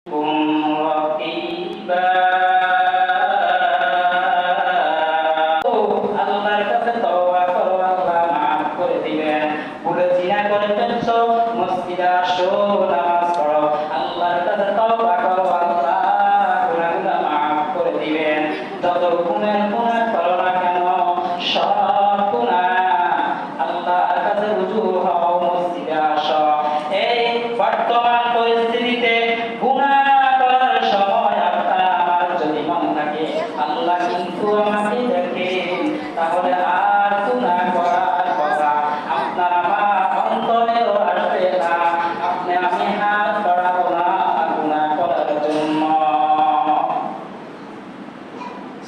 আল্লাহর কাছে তওবা করো, আল্লাহ মাফ করে দিবেন। ভুলে জিনা করে ফেলছো, মসজিদে আসো, নামাজ পড়ো, আল্লাহর কাছে তওবা করো, আল্লাহ গুনাহগুলো মাফ করে দিবেন। যত গুনাহ করো না কেন, সব গুনাহ আল্লাহর কাছে রুজু হও, মসজিদে আসো। এই বর্তমান পরিস্থিতিতে গুনাহ করার সময় আপনার আমার যদি মন থাকে, আল্লাহ কিন্তু আমাকে দেখেন, তাহলে আর গুনাহ করার কথা আপনার আমার অন্তরেও আসবে না। আপনি আমি হাত বাড়াবো না গুনাহ করার জন্য।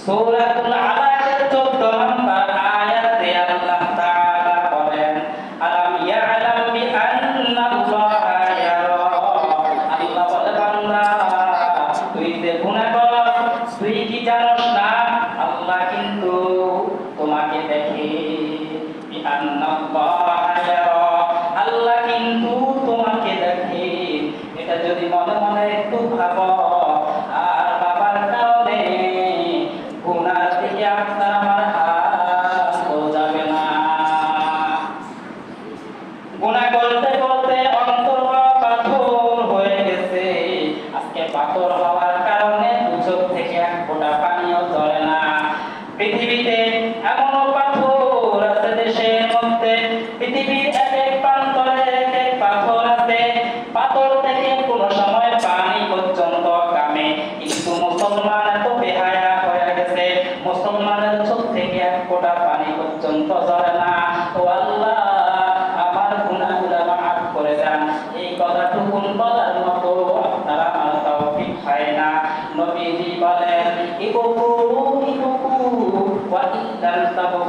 সূরাতুল আলাকের 14 নম্বর আয়াতে আল্লাহ তাআলা বলেন, আলাম ইয়ালাম বিআন্নাল্লাহা ইয়ারা। আল্লাহ বলে, বান্দা তুই যে গুনাহ করস, তুই কি জানোস না আল্লাহ কিন্তু তোমাকে দেখে। বিআন্নাল্লাহা ইয়ারা, আল্লাহ কিন্তু তোমাকে দেখে। এটা যদি মনে মনে একটু ভাবো, আর বাবার কারণে গুনার দিকে আপনার আমার হাত যাবে না। গুনাহ করতে করতে অন্তর পাথর হয়ে গেছে। আজকে পাথর হওয়ার কারণে দু চোখ থেকে এক ফোঁটা পানিও ঝরে না। পৃথিবীতে এমনও পাথর আছে দেশের মধ্যে, পৃথিবীর এক এক প্রান্তরে এক এক পাথর আছে। পাথর থেকে কোনো সময় পানি পর্যন্ত কামে, কিন্তু মুসলমান এত বেহায়া হয়ে গেছে, মুসলমানের চোখ থেকে এক ফোঁটা পানি পর্যন্ত ঝরে না। ও আল্লাহ, আমার গুনাহগুলো মাফ করে দেন। এই কথাটুকু বলার মতো আপনার আমার তৌফিক হয় না। নবীজি বলেন, ইবকু ইবকু ওয়া ইল্লাম তাবু